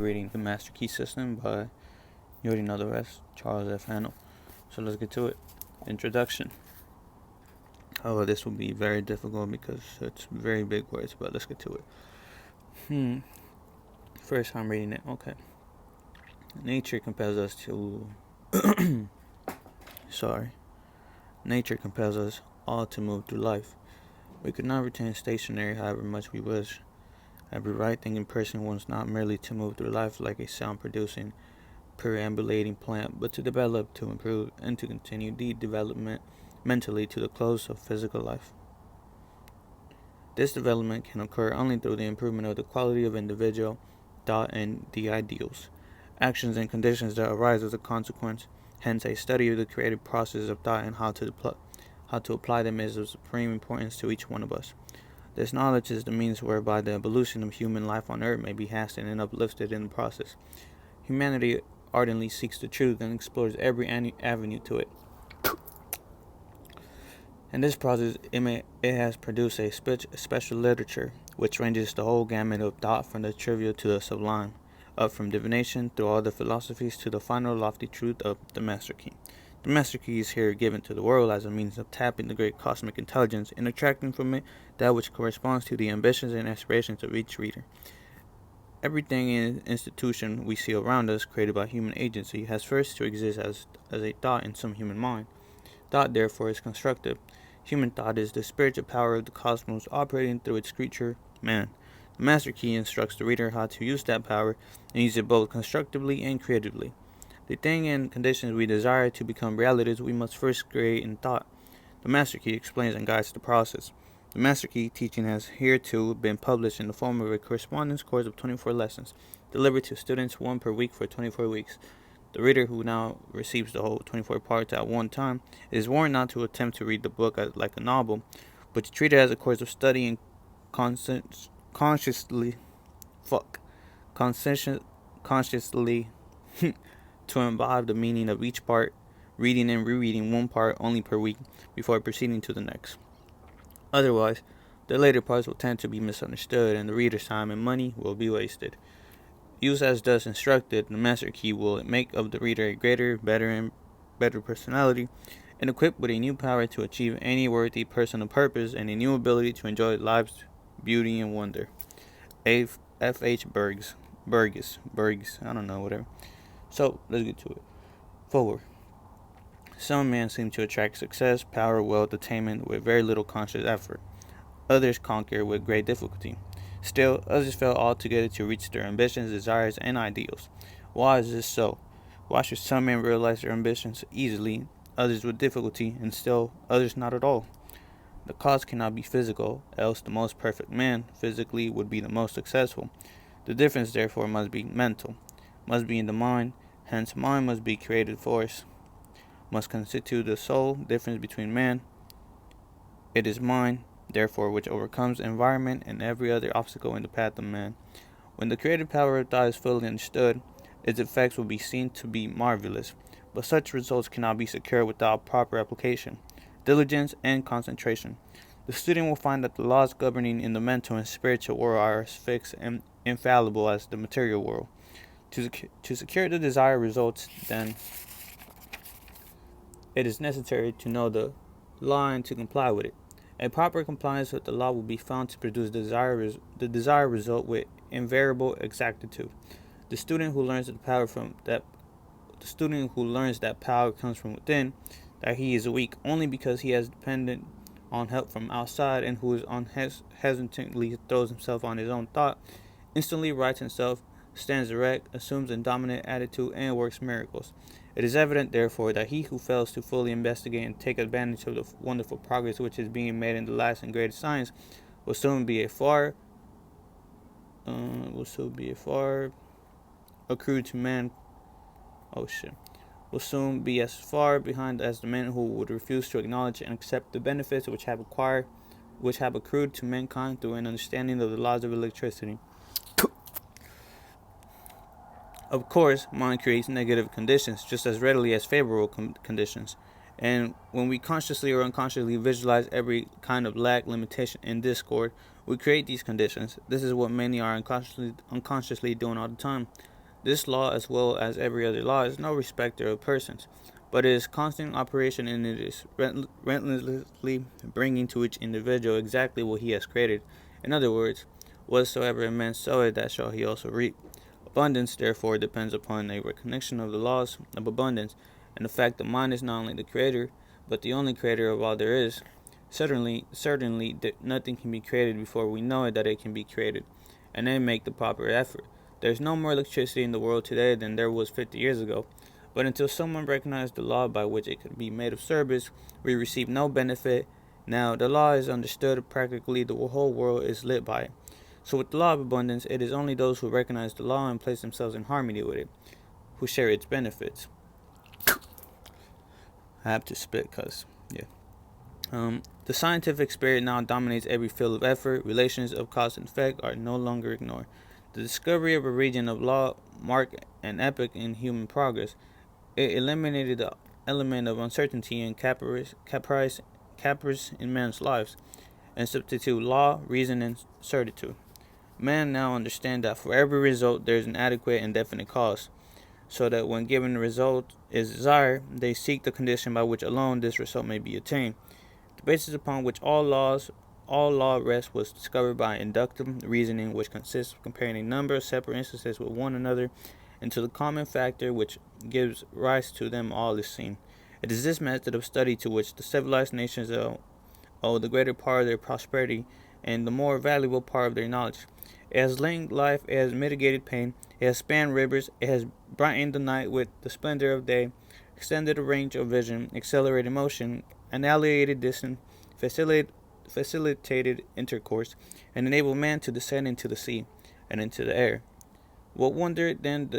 Reading The Master Key System by, you already know the rest, Charles F. Hannell. So let's get to it. Introduction. Oh, this will be very difficult because it's very big words, but let's get to it. First time reading it. Okay. Nature compels us to Nature compels us all to move through life. We could not retain stationary however much we wish. Every right-thinking person wants not merely to move through life like a sound-producing, perambulating plant, but to develop, to improve, and to continue the development mentally to the close of physical life. This development can occur only through the improvement of the quality of individual thought and the ideals, actions, and conditions that arise as a consequence. Hence, a study of the creative process of thought and how to apply them is of supreme importance to each one of us. This knowledge is the means whereby the evolution of human life on earth may be hastened and uplifted in the process. Humanity ardently seeks the truth and explores every avenue to it. In this process, it has produced a special literature which ranges the whole gamut of thought from the trivial to the sublime, up from divination through all the philosophies to the final lofty truth of the Master Key. The Master Key is here given to the world as a means of tapping the great cosmic intelligence and extracting from it that which corresponds to the ambitions and aspirations of each reader. Everything in institution we see around us, created by human agency, has first to exist as a thought in some human mind. Thought, therefore, is constructive. Human thought is the spiritual power of the cosmos operating through its creature, man. The Master Key instructs the reader how to use that power and use it both constructively and creatively. The thing and conditions we desire to become realities we must first create in thought. The Master Key explains and guides the process. The Master Key teaching has hereto been published in the form of a correspondence course of 24 lessons, delivered to students, one per week for 24 weeks. The reader who now receives the whole 24 parts at one time is warned not to attempt to read the book like a novel, but to treat it as a course of study and consciously to imbibe the meaning of each part, reading and rereading one part only per week before proceeding to the next. Otherwise, the later parts will tend to be misunderstood and the reader's time and money will be wasted. Used as thus instructed, the Master Key will make of the reader a greater, better personality, and equipped with a new power to achieve any worthy personal purpose and a new ability to enjoy life's beauty and wonder. F.H. Burgess, I don't know, whatever. So, let's get to it. Forward. Some men seem to attract success, power, wealth, attainment with very little conscious effort. Others conquer with great difficulty. Still, others fail altogether to reach their ambitions, desires, and ideals. Why is this so? Why should some men realize their ambitions easily, others with difficulty, and still others not at all? The cause cannot be physical, else the most perfect man, physically, would be the most successful. The difference, therefore, must be mental, must be in the mind, hence mind must be creative force, must constitute the sole difference between man. It is mind, therefore, which overcomes environment and every other obstacle in the path of man. When the creative power of thought is fully understood, its effects will be seen to be marvelous, but such results cannot be secured without proper application, diligence, and concentration. The student will find that the laws governing in the mental and spiritual world are as fixed and infallible as the material world. To secure the desired results, then, it is necessary to know the law and to comply with it. A proper compliance with the law will be found to produce the desired result with invariable exactitude. The student who learns that power comes from within, that he is weak only because he has depended on help from outside, and who is hesitantly throws himself on his own thought, instantly rights himself, stands erect, assumes a dominant attitude, and works miracles. It is evident, therefore, that he who fails to fully investigate and take advantage of the wonderful progress which is being made in the last and greatest science will soon be a far accrued to man. Will soon be as far behind as the men who would refuse to acknowledge and accept the benefits which have accrued to mankind through an understanding of the laws of electricity. Of course, mind creates negative conditions just as readily as favorable conditions. And when we consciously or unconsciously visualize every kind of lack, limitation, and discord, we create these conditions. This is what many are unconsciously doing all the time. This law, as well as every other law, is no respecter of persons, but it is constant operation, and it is relentlessly bringing to each individual exactly what he has created. In other words, whatsoever a man soweth, that shall he also reap. Abundance, therefore, depends upon a recognition of the laws of abundance, and the fact that man is not only the creator, but the only creator of all there is. Certainly, nothing can be created before we know it that it can be created, and then make the proper effort. There's no more electricity in the world today than there was 50 years ago, but until someone recognized the law by which it could be made of service, we receive no benefit. Now, the law is understood, practically the whole world is lit by it. So with the law of abundance, it is only those who recognize the law and place themselves in harmony with it, who share its benefits. I have to spit because, yeah. The scientific spirit now dominates every field of effort. Relations of cause and effect are no longer ignored. The discovery of a region of law marked an epoch in human progress. It eliminated the element of uncertainty and caprice in man's lives, and substituted law, reason, and certitude. Men now understand that for every result there is an adequate and definite cause, so that when given the result is desired, they seek the condition by which alone this result may be attained. The basis upon which all law rests was discovered by inductive reasoning, which consists of comparing a number of separate instances with one another until the common factor which gives rise to them all is seen. It is this method of study to which the civilized nations owe the greater part of their prosperity and the more valuable part of their knowledge. It has lengthened life, it has mitigated pain, it has spanned rivers, it has brightened the night with the splendor of day, extended the range of vision, accelerated motion, annihilated distance, facilitated intercourse, and enabled man to descend into the sea and into the air. What wonder then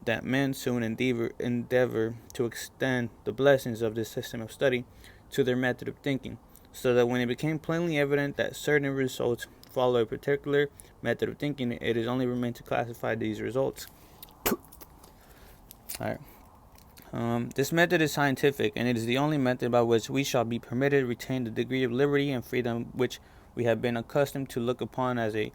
that men soon endeavor to extend the blessings of this system of study to their method of thinking, so that when it became plainly evident that certain results follow a particular method of thinking, it is only remained to classify these results. Alright. This method is scientific, and it is the only method by which we shall be permitted to retain the degree of liberty and freedom which we have been accustomed to look upon as an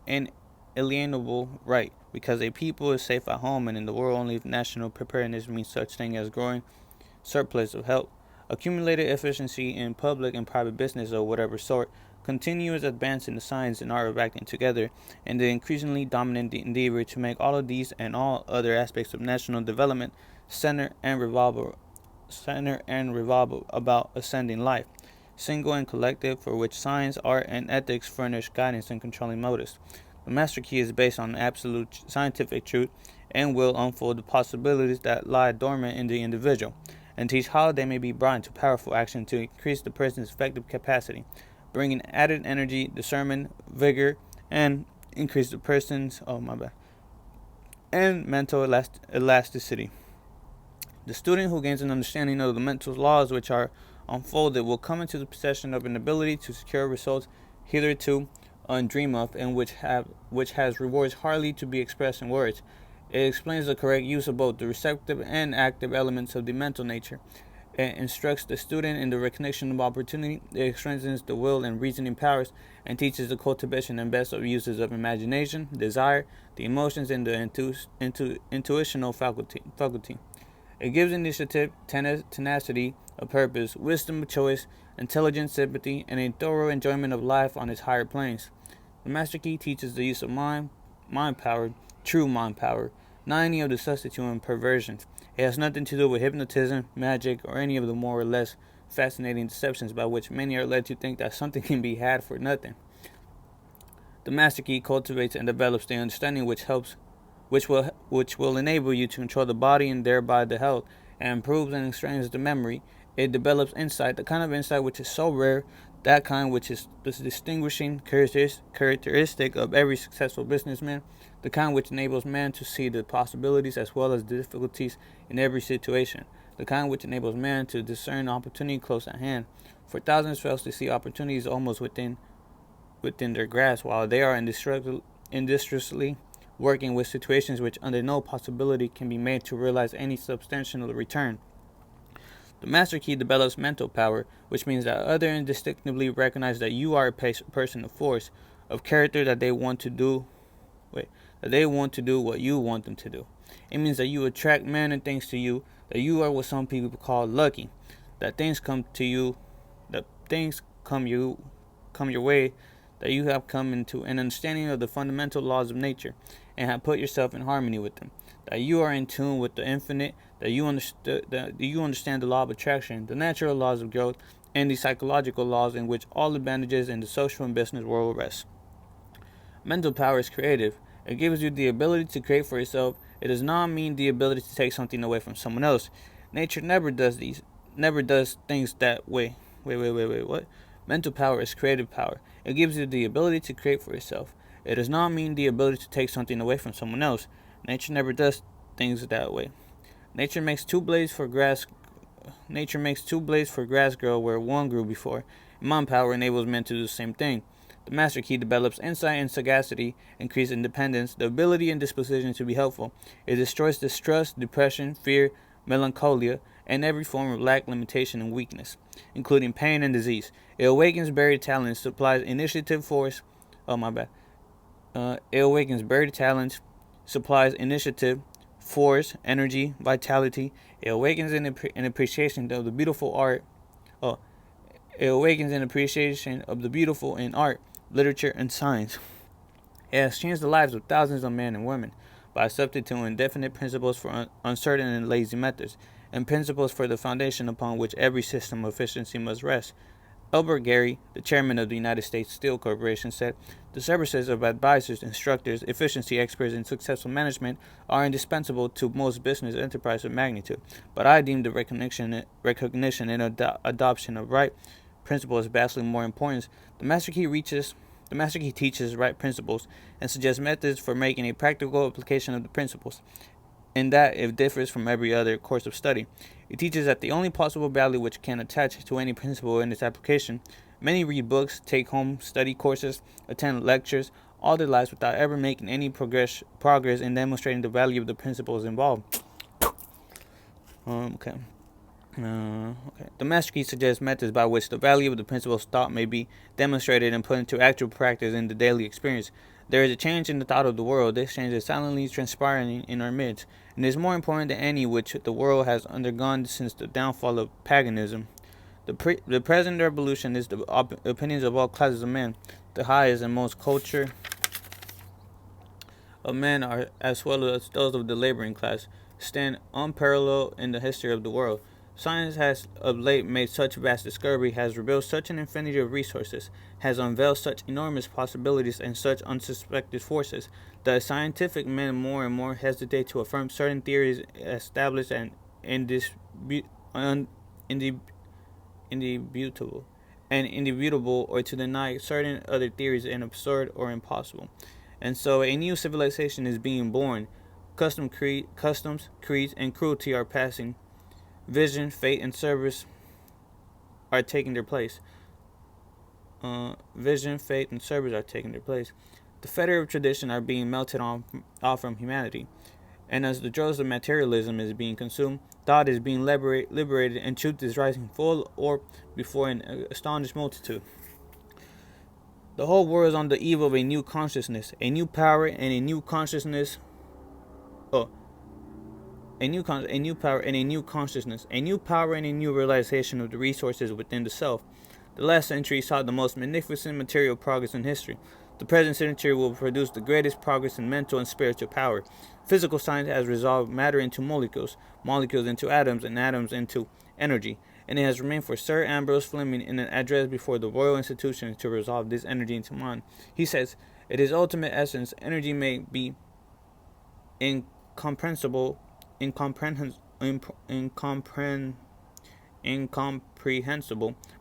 inalienable right, because a people is safe at home, and in the world only if national preparedness means such thing as growing surplus of health, accumulated efficiency in public and private business of whatever sort, continuous advance in the science and art of acting together, and the increasingly dominant endeavor to make all of these and all other aspects of national development center and revolve about ascending life, single and collective, for which science, art, and ethics furnish guidance and controlling motives. The master key is based on absolute scientific truth and will unfold the possibilities that lie dormant in the individual, and teach how they may be brought into powerful action to increase the person's effective capacity, bringing added energy, discernment, vigor, and increase the person's and mental elasticity. The student who gains an understanding of the mental laws which are unfolded will come into the possession of an ability to secure results hitherto undreamed of, and which has rewards hardly to be expressed in words. It explains the correct use of both the receptive and active elements of the mental nature. It instructs the student in the recognition of opportunity. It strengthens the will and reasoning powers, and teaches the cultivation and best of uses of imagination, desire, the emotions, and the intuitional faculty. It gives initiative, tenacity of purpose, wisdom of choice, intelligence, sympathy, and a thorough enjoyment of life on its higher planes. The master key teaches the use of mind power, true mind power, not any of the substitute and perversions. It has nothing to do with hypnotism, magic, or any of the more or less fascinating deceptions by which many are led to think that something can be had for nothing. The master key cultivates and develops the understanding which will enable you to control the body and thereby the health, and improves and strengthens the memory. It develops insight, the kind of insight which is so rare, that kind which is the distinguishing characteristic of every successful businessman, the kind which enables man to see the possibilities as well as the difficulties in every situation, the kind which enables man to discern opportunity close at hand. For thousands fail to see opportunities almost within their grasp, while they are industriously working with situations which under no possibility can be made to realize any substantial return. The master key develops mental power, which means that others instinctively recognize that you are a person of force, of character, that they want to do that they want to do what you want them to do. It means that you attract men and things to you, that you are what some people call lucky, that things come to you, that things come your way, that you have come into an understanding of the fundamental laws of nature and have put yourself in harmony with them, that you are in tune with the infinite, that you understand the law of attraction, the natural laws of growth, and the psychological laws in which all advantages in the social and business world rest. Mental power is creative. It gives you the ability to create for yourself. It does not mean the ability to take something away from someone else. Nature never does things that way. Wait, what? Mental power is creative power. It gives you the ability to create for yourself. It does not mean the ability to take something away from someone else. Nature never does things that way. Nature makes two blades for grass grow where one grew before. Mind power enables men to do the same thing. The master key develops insight and sagacity, increased independence, the ability and disposition to be helpful. It destroys distrust, depression, fear, melancholia, and every form of lack, limitation, and weakness, including pain and disease. It awakens buried talents, supplies initiative force. It awakens buried talents, supplies initiative, force, energy, vitality. It awakens an appreciation of the beautiful art. It awakens an appreciation of the beautiful in art, literature, and science. It has changed the lives of thousands of men and women by substituting definite principles for uncertain and lazy methods, and principles for the foundation upon which every system of efficiency must rest. Albert Gary, the chairman of the United States Steel Corporation, said, "The services of advisors, instructors, efficiency experts, and successful management are indispensable to most business enterprise of magnitude, but I deem the recognition and adoption of right principles vastly more important. The Master Key teaches right principles and suggests methods for making a practical application of the principles, in that it differs from every other course of study. It teaches that the only possible value which can attach to any principle in its application. Many read books, take home study courses, attend lectures, all their lives without ever making any progress in demonstrating the value of the principles involved." Okay. The Master Key suggests methods by which the value of the principles taught may be demonstrated and put into actual practice in the daily experience. There is a change in the thought of the world. This change is silently transpiring in our midst, and is more important than any which the world has undergone since the downfall of paganism. The present revolution is the opinions of all classes of men. The highest and most culture of men, are, as well as those of the laboring class, stand unparalleled in the history of the world. Science has of late made such vast discovery, has revealed such an infinity of resources, has unveiled such enormous possibilities and such unsuspected forces, that scientific men more and more hesitate to affirm certain theories established and indubitable, or to deny certain other theories and absurd or impossible. And so a new civilization is being born. Customs, creeds, and cruelty are passing. Vision, fate, and service are taking their place. The fetter of tradition are being melted off from humanity. And as the dross of materialism is being consumed, thought is being liberated, and truth is rising full or before an astonished multitude. The whole world is on the eve of a new consciousness, a new power, and a new consciousness. A new power and a new consciousness, a new power and a new realization of the resources within the self. The last century saw the most magnificent material progress in history. The present century will produce the greatest progress in mental and spiritual power. Physical science has resolved matter into molecules, molecules into atoms, and atoms into energy, and it has remained for Sir Ambrose Fleming in an address before the Royal Institution to resolve this energy into mind. He says, "It is ultimate essence. Energy may be incomprehensible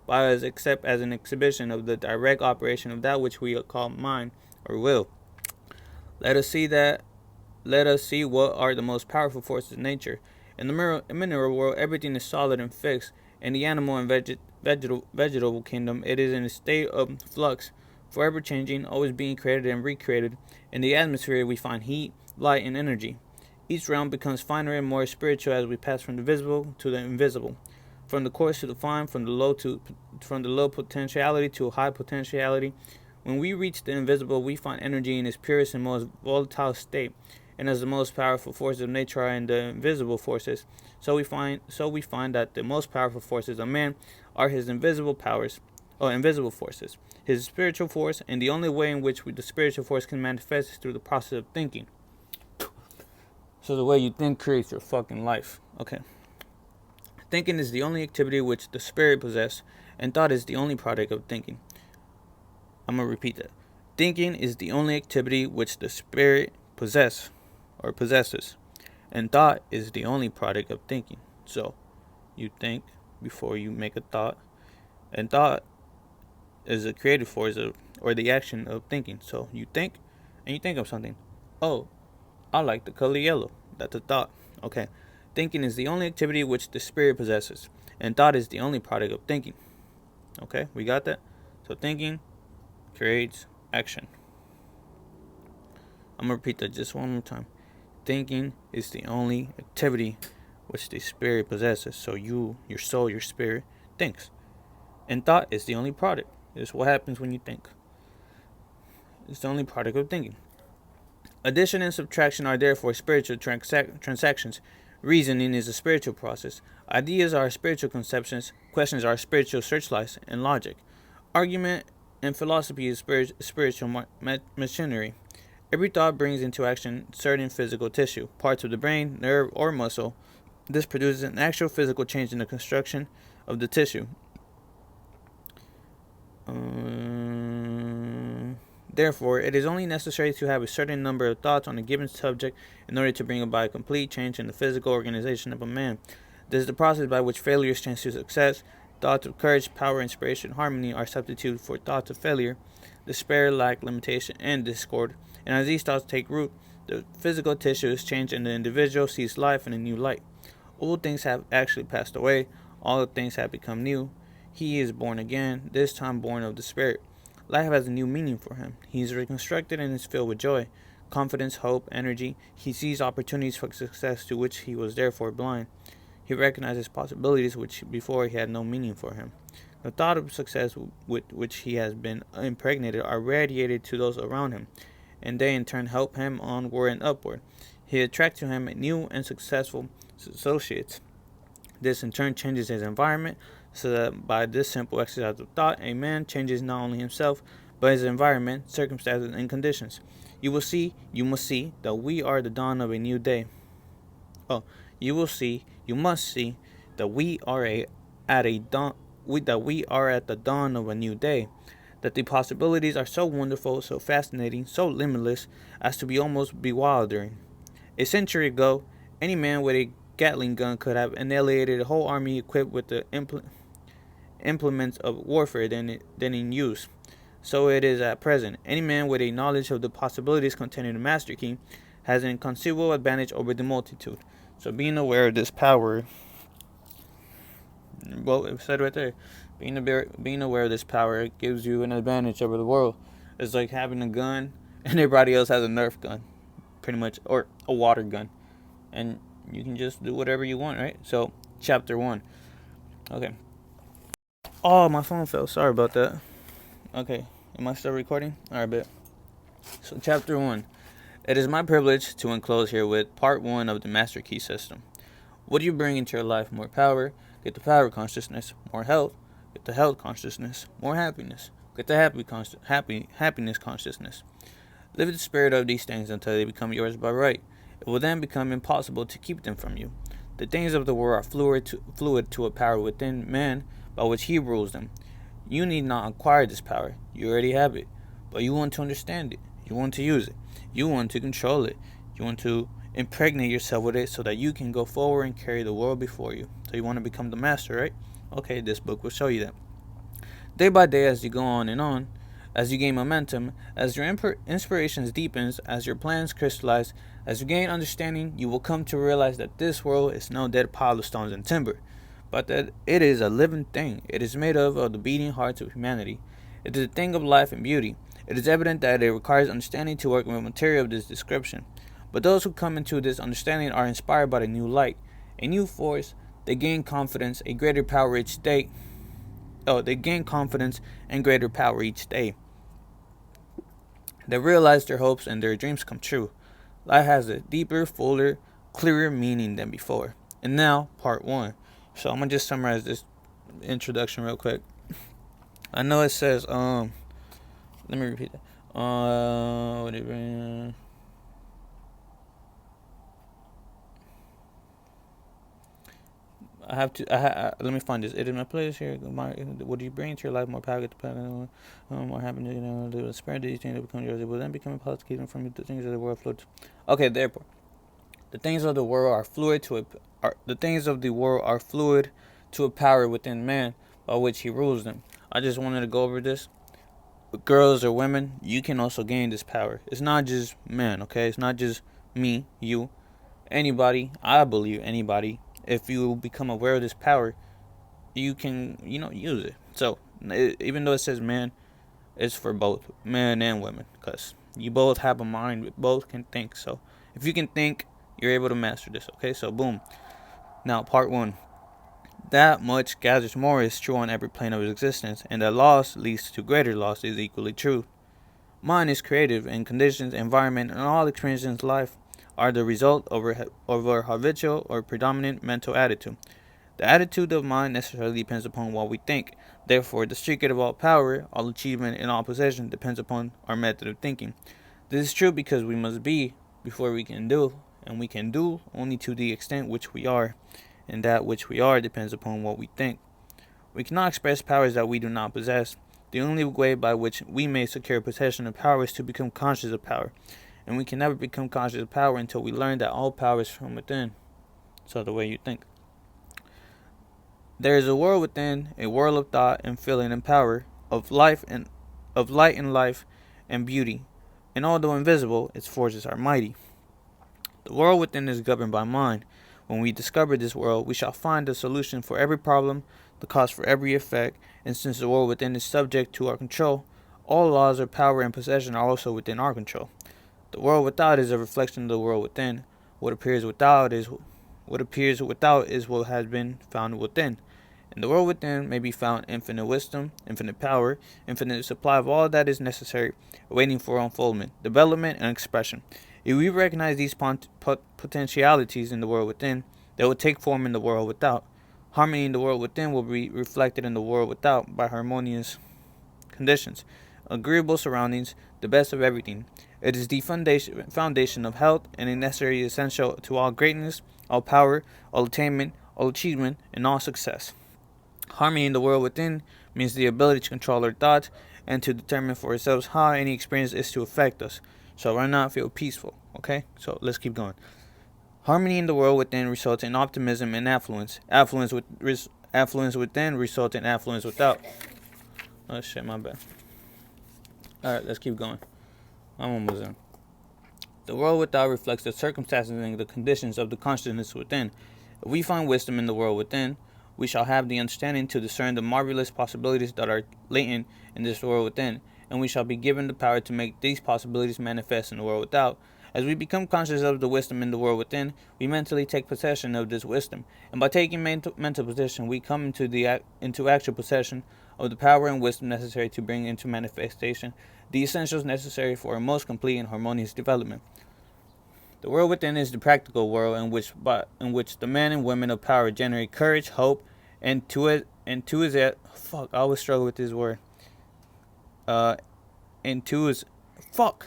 by us except as an exhibition of the direct operation of that which we call mind or will. Let us see what are the most powerful forces in nature. In the mineral world, everything is solid and fixed. In the animal and vegetable kingdom, it is in a state of flux, forever changing, always being created and recreated. In the atmosphere, we find heat, light, and energy. Each realm becomes finer and more spiritual as we pass from the visible to the invisible, from the coarse to the fine, from the low potentiality to high potentiality. When we reach the invisible, we find energy in its purest and most volatile state, and as the most powerful forces of nature are in the invisible forces, so we find that the most powerful forces of man are his invisible forces, his spiritual force, and the only way in which the spiritual force can manifest is through the process of thinking. So the way you think creates your fucking life. Okay. Thinking is the only activity which the spirit possesses, and thought is the only product of thinking. I'm going to repeat that. Thinking is the only activity which the spirit possesses, and thought is the only product of thinking. So, you think before you make a thought, and thought is a creative force or the action of thinking. So, you think, and you think of something. Oh, I like the color yellow. That's a thought. Okay. Thinking is the only activity which the spirit possesses, and thought is the only product of thinking. Okay, we got that? So thinking creates action. I'm going to repeat that just one more time. Thinking is the only activity which the spirit possesses. So you, your soul, your spirit, thinks. And thought is the only product. It's what happens when you think. It's the only product of thinking. Addition and subtraction are therefore spiritual transactions. Reasoning is a spiritual process. Ideas are spiritual conceptions. Questions are spiritual searchlights and logic. Argument and philosophy is spiritual machinery. Every thought brings into action certain physical tissue, parts of the brain, nerve, or muscle. This produces an actual physical change in the construction of the tissue. Therefore, it is only necessary to have a certain number of thoughts on a given subject in order to bring about a complete change in the physical organization of a man. This is the process by which failures change to success. Thoughts of courage, power, inspiration, harmony are substituted for thoughts of failure, despair, lack, limitation, and discord. And as these thoughts take root, the physical tissue is changed and the individual sees life in a new light. Old things have actually passed away. All things have become new. He is born again, this time born of the Spirit. Life has a new meaning for him. He is reconstructed and is filled with joy, confidence, hope, energy. He sees opportunities for success to which he was therefore blind. He recognizes possibilities which before he had no meaning for him. The thought of success with which he has been impregnated are radiated to those around him, and they in turn help him onward and upward. He attracts to him new and successful associates. This in turn changes his environment, so that by this simple exercise of thought, a man changes not only himself, but his environment, circumstances, and conditions. You must see that we are the dawn of a new day. You must see that we are at the dawn of a new day. That the possibilities are so wonderful, so fascinating, so limitless, as to be almost bewildering. A century ago, any man with a Gatling gun could have annihilated a whole army equipped with the implements of warfare then in use. So it is at present. Any man with a knowledge of the possibilities contained in the master key has an inconceivable advantage over the multitude. So being aware of this power, well, it said right there, being aware of this power gives you an advantage over the world. It's like having a gun and everybody else has a Nerf gun, pretty much, or a water gun, and you can just do whatever you want, right? So, chapter 1. Okay. Oh, my phone fell. Sorry about that. Okay. Am I still recording? Alright, bet. So, chapter 1. It is my privilege to enclose here with part 1 of the Master Key System. What do you bring into your life? More power. Get the power consciousness. More health. Get the health consciousness. More happiness. Get the happiness consciousness. Live the spirit of these things until they become yours by right. It will then become impossible to keep them from you. The things of the world are fluid to a power within man by which he rules them. You need not acquire this power. You already have it. But you want to understand it. You want to use it. You want to control it. You want to impregnate yourself with it so that you can go forward and carry the world before you. So you want to become the master, right? Okay, this book will show you that. Day by day, as you go on, as you gain momentum, as your inspirations deepens, as your plans crystallize, as you gain understanding, you will come to realize that this world is no dead pile of stones and timber, but that it is a living thing. It is made of the beating hearts of humanity. It is a thing of life and beauty. It is evident that it requires understanding to work with material of this description. But those who come into this understanding are inspired by the new light, a new force. They gain confidence, a greater power each day. They gain confidence and greater power each day. They realize their hopes and their dreams come true. Life has a deeper, fuller, clearer meaning than before. And now, part one. So I'm gonna just summarize this introduction real quick. I know it says let me repeat that. Let me find this. It is my place here. What you bring to your life more power, depending on more happiness, the spread these things that become yours. It will then become impossible from the things of the world float. Okay, therefore, the things of the world are fluid to a power within man by which he rules them. I just wanted to go over this. Girls or women, you can also gain this power. It's not just men, okay? It's not just me, you, anybody. I believe anybody. If you become aware of this power, you can, use it. So, even though it says man, it's for both men and women, because you both have a mind, both can think. So, if you can think, you're able to master this, okay? So, boom. Now, part one. That much gathers more is true on every plane of existence, and that loss leads to greater loss is equally true. Mind is creative, and conditions, environment, and all experiences in life are the result of our habitual or predominant mental attitude. The attitude of mind necessarily depends upon what we think. Therefore, the secret of all power, all achievement, and all possession depends upon our method of thinking. This is true because we must be before we can do, and we can do only to the extent which we are, and that which we are depends upon what we think. We cannot express powers that we do not possess. The only way by which we may secure possession of power is to become conscious of power, and we can never become conscious of power until we learn that all power is from within. So the way you think. There is a world within, a world of thought and feeling and power, of light and life and beauty, and although invisible, its forces are mighty. The world within is governed by mind. When we discover this world, we shall find the solution for every problem, the cause for every effect, and since the world within is subject to our control, all laws of power and possession are also within our control. The world without is a reflection of the world within. What appears without is what has been found within. In the world within may be found infinite wisdom, infinite power, infinite supply of all that is necessary, waiting for unfoldment, development, and expression. If we recognize these potentialities in the world within, they will take form in the world without. Harmony in the world within will be reflected in the world without by harmonious conditions, agreeable surroundings, the best of everything. It is the foundation of health and a necessary essential to all greatness, all power, all attainment, all achievement, and all success. Harmony in the world within means the ability to control our thoughts and to determine for ourselves how any experience is to affect us, so why not feel peaceful, okay? So let's keep going. Harmony in the world within results in optimism and affluence. Affluence within results in affluence without. Oh shit, my bad. Alright, let's keep going. I'm almost done. The world without reflects the circumstances and the conditions of the consciousness within. If we find wisdom in the world within, we shall have the understanding to discern the marvelous possibilities that are latent in this world within, and we shall be given the power to make these possibilities manifest in the world without. As we become conscious of the wisdom in the world within, we mentally take possession of this wisdom, and by taking mental possession, we come into actual possession of the power and wisdom necessary to bring into manifestation the essentials necessary for a most complete and harmonious development. The world within is the practical world in which the men and women of power generate courage, hope, and fuck, I always struggle with this word. Enthusiasm. Fuck.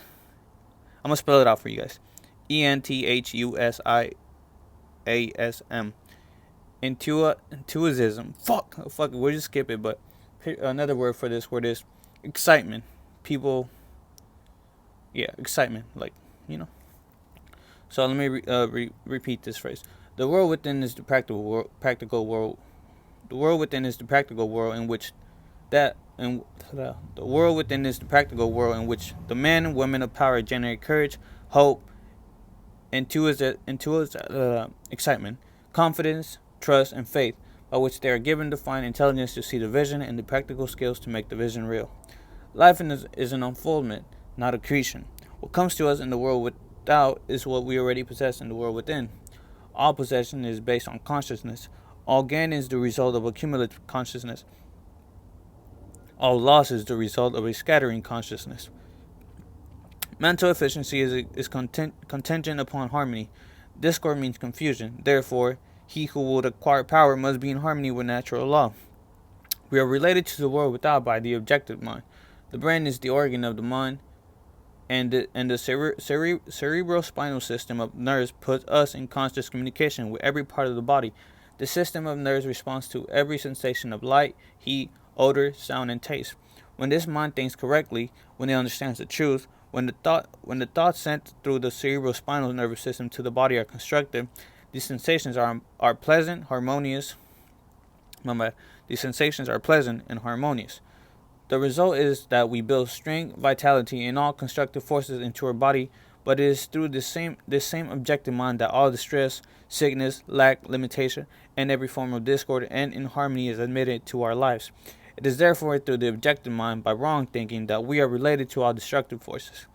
I'm gonna spell it out for you guys. Enthusiasm. Enthusiasm. Fuck. We'll just skip it. But another word for this word is excitement. People. Yeah, excitement. Like, So let me repeat this phrase. The world within is the practical world. The world within is the practical world in which the world within is the practical world in which the men and women of power generate courage, hope, excitement, confidence, trust, and faith, by which they are given divine intelligence to see the vision and the practical skills to make the vision real. Life is an unfoldment, not a creation. What comes to us in the world without is what we already possess in the world within. All possession is based on consciousness. All gain is the result of a cumulative consciousness. All loss is the result of a scattering consciousness. Mental efficiency is contingent upon harmony. Discord means confusion. Therefore, he who would acquire power must be in harmony with natural law. We are related to the world without by the objective mind. The brain is the organ of the mind, and the cerebrospinal system of nerves puts us in conscious communication with every part of the body. The system of nerves responds to every sensation of light, heat, odor, sound, and taste. When this mind thinks correctly, when it understands the truth, when the thoughts sent through the cerebrospinal nervous system to the body are constructive, these sensations are pleasant, harmonious. These sensations are pleasant and harmonious. The result is that we build strength, vitality, and all constructive forces into our body, but it is through this same objective mind that all distress, sickness, lack, limitation, and every form of discord and inharmony is admitted to our lives. It is therefore through the objective mind, by wrong thinking, that we are related to all destructive forces.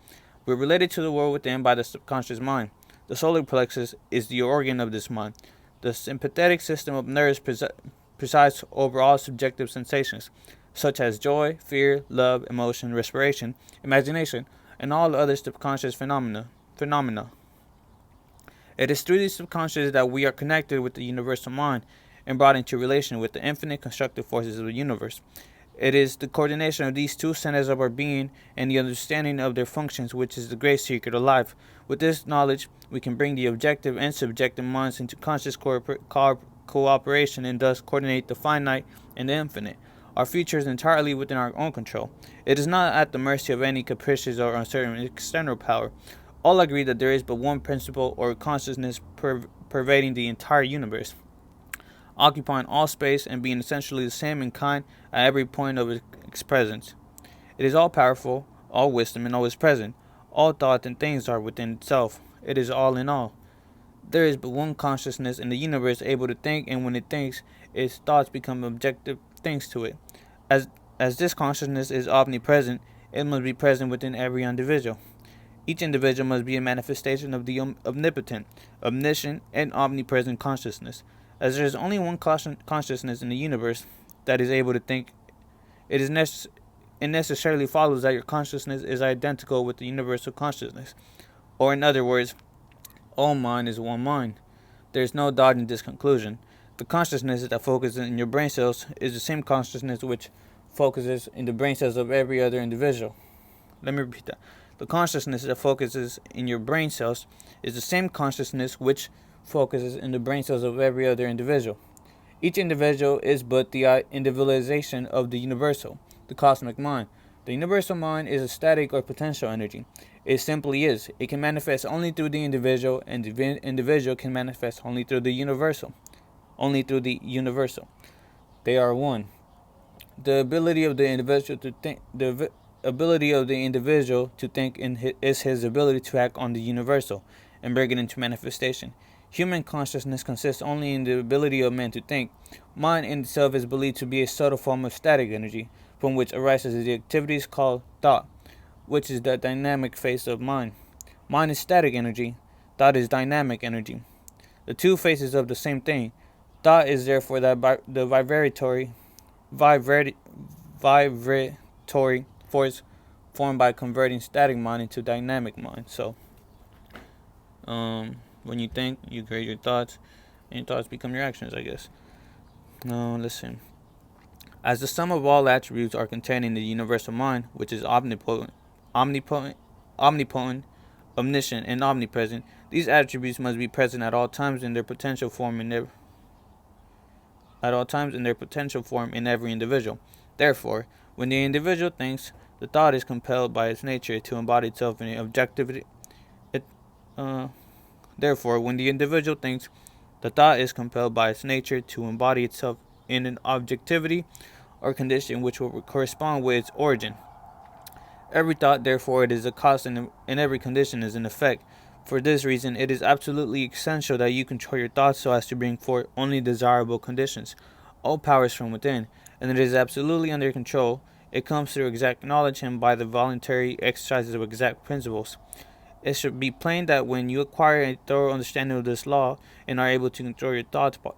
We are related to the world within by the subconscious mind. The solar plexus is the organ of this mind. The sympathetic system of nerves presides over all subjective sensations, such as joy, fear, love, emotion, respiration, imagination, and all other subconscious phenomena. It is through the subconscious that we are connected with the universal mind and brought into relation with the infinite constructive forces of the universe. It is the coordination of these two centers of our being and the understanding of their functions which is the great secret of life. With this knowledge, we can bring the objective and subjective minds into conscious cooperation and thus coordinate the finite and the infinite. Our future is entirely within our own control. It is not at the mercy of any capricious or uncertain external power. All agree that there is but one principle or consciousness pervading the entire universe, occupying all space and being essentially the same in kind at every point of its presence. It is all powerful, all wisdom, and always present. All thought and things are within itself. It is all in all. There is but one consciousness in the universe able to think, and when it thinks, its thoughts become objective things to it. As this consciousness is omnipresent, it must be present within every individual. Each individual must be a manifestation of the omnipotent, omniscient, and omnipresent consciousness. As there is only one consciousness in the universe that is able to think, it necessarily follows that your consciousness is identical with the universal consciousness. Or in other words, all mind is one mind. There is no doubt in this conclusion. The consciousness that focuses in your brain cells is the same consciousness which focuses in the brain cells of every other individual. Let me repeat that. The consciousness that focuses in your brain cells is the same consciousness which focuses in the brain cells of every other individual. Each individual is but the individualization of the universal, the cosmic mind. The universal mind is a static or potential energy. It simply is. It can manifest only through the individual, and the individual can manifest only through the universal. Only through the universal. They are one. The ability of the individual to think, is his ability to act on the universal and bring it into manifestation. Human consciousness consists only in the ability of man to think. Mind in itself is believed to be a subtle form of static energy, from which arises the activities called thought, which is the dynamic phase of mind. Mind is static energy, thought is dynamic energy. The two faces of the same thing. Thought is therefore the vibratory force formed by converting static mind into dynamic mind. So, when you think, you create your thoughts, and your thoughts become your actions, I guess. Listen. As the sum of all attributes are contained in the universal mind, which is omnipotent, omniscient, and omnipresent, these attributes must be present at all times in their potential form in every individual. Therefore, when the individual thinks, the thought is compelled by its nature to embody itself in objectivity. Therefore, when the individual thinks, the thought is compelled by its nature to embody itself in an objectivity or condition which will correspond with its origin. Every thought, therefore, it is a cause, and every condition is an effect. For this reason, it is absolutely essential that you control your thoughts so as to bring forth only desirable conditions. All power is from within, and it is absolutely under control. It comes through exact knowledge and by the voluntary exercises of exact principles. It should be plain that when you acquire a thorough understanding of this law and are able to control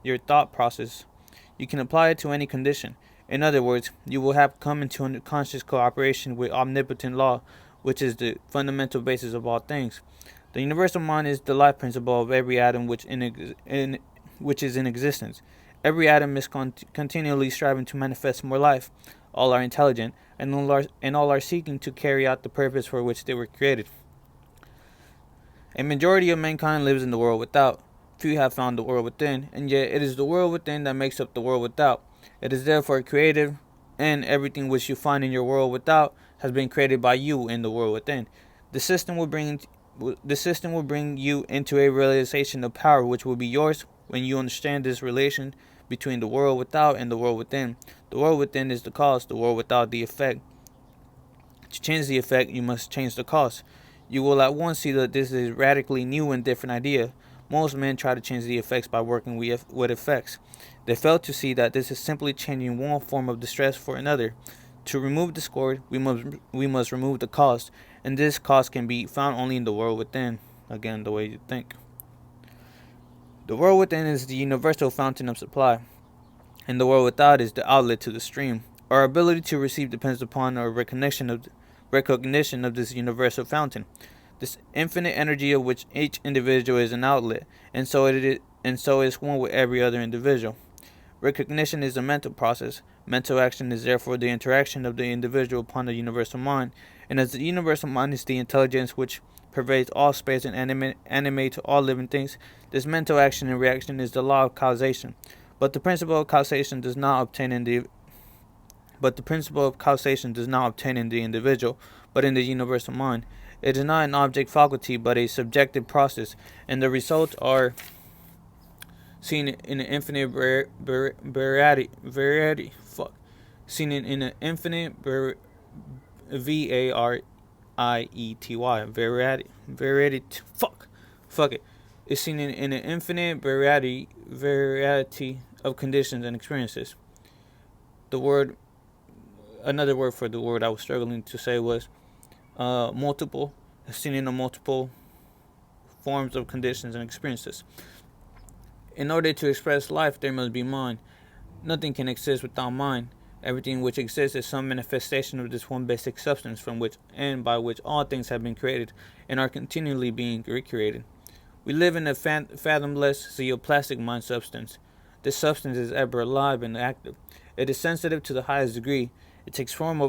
your thought process, you can apply it to any condition. In other words, you will have come into conscious cooperation with omnipotent law, which is the fundamental basis of all things. The universal mind is the life principle of every atom which is in existence. Every atom is continually striving to manifest more life. All are intelligent, and all are seeking to carry out the purpose for which they were created. A majority of mankind lives in the world without. Few have found the world within, and yet it is the world within that makes up the world without. It is therefore creative, and everything which you find in your world without has been created by you in the world within. The system will bring you into a realization of power which will be yours when you understand this relation between the world without and the world within. The world within is the cause, the world without the effect. To change the effect, you must change the cause. You will at once see that this is a radically new and different idea. Most men try to change the effects by working with effects. They fail to see that this is simply changing one form of distress for another. To remove discord, we must remove the cause, and this cause can be found only in the world within. Again, the way you think. The world within is the universal fountain of supply, and the world without is the outlet to the stream. Our ability to receive depends upon our recognition of this universal fountain, this infinite energy of which each individual is an outlet, and so is one with every other individual. Recognition is a mental process. Mental action is therefore the interaction of the individual upon the universal mind, and as the universal mind is the intelligence which pervades all space and animates all living things, this mental action and reaction is the law of causation. But the principle of causation does not obtain in the individual, but in the universal mind. It is not an object faculty, but a subjective process, and the results are seen in an infinite variety. Seen in an infinite variety. Fuck it. It's seen in an infinite variety of conditions and experiences. Another word for the word I was struggling to say was multiple. It's seen in the multiple forms of conditions and experiences. In order to express life, there must be mind. Nothing can exist without mind. Everything which exists is some manifestation of this one basic substance from which and by which all things have been created and are continually being recreated. We live in a fathomless zeoplastic mind substance. This substance is ever alive and active. It is sensitive to the highest degree. It takes form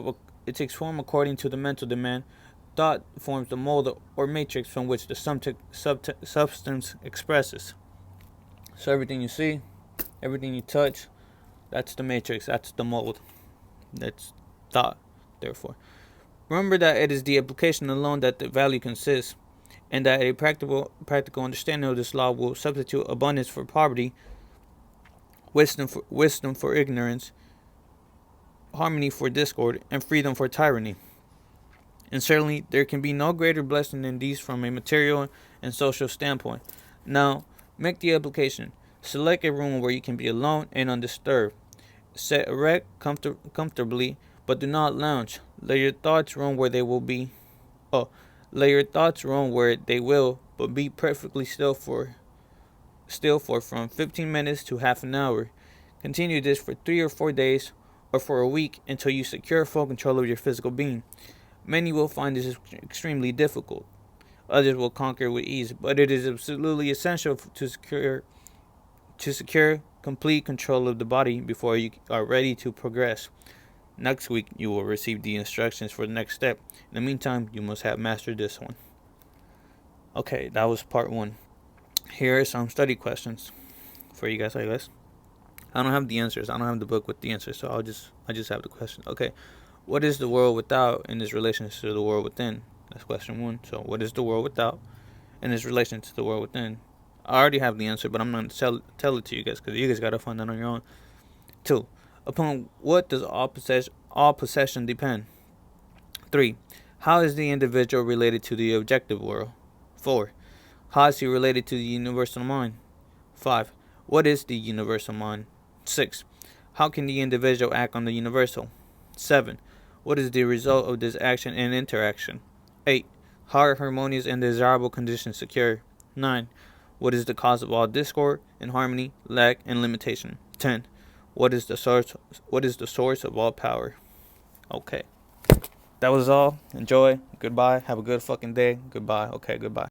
according to the mental demand. Thought forms the mold or matrix from which the substance expresses. So everything you see, everything you touch, that's the matrix, that's the mold. That's thought, therefore. Remember that it is the application alone that the value consists, and that a practical understanding of this law will substitute abundance for poverty, wisdom for ignorance, harmony for discord, and freedom for tyranny. And certainly there can be no greater blessing than these from a material and social standpoint. Now, make the application. Select a room where you can be alone and undisturbed. Sit erect comfortably, but do not lounge. Let your thoughts roam where they will, but be perfectly still for from 15 minutes to half an hour. Continue this for 3 or 4 days, or for a week, until you secure full control of your physical being. Many will find this extremely difficult. Others will conquer with ease, but it is absolutely essential to secure complete control of the body before you are ready to progress. Next week, you will receive the instructions for the next step. In the meantime, you must have mastered this one. Okay, that was part 1. Here are some study questions for you guys, I guess. I don't have the answers. I don't have the book with the answers, so I just have the questions. Okay, what is the world without in its relation to the world within? That's question 1. So, what is the world without in its relation to the world within? I already have the answer, but I'm not going to tell it to you guys because you guys got to find that on your own. 2. Upon what does all possession depend? 3. How is the individual related to the objective world? 4. How is he related to the universal mind? 5. What is the universal mind? 6. How can the individual act on the universal? 7. What is the result of this action and interaction? 8. How are harmonious and desirable conditions secure? 9. What is the cause of all discord, inharmony, lack, and limitation? 10. What is the source of all power? Okay. that was all. Enjoy. Goodbye. Have a good fucking day. Goodbye. Okay, goodbye.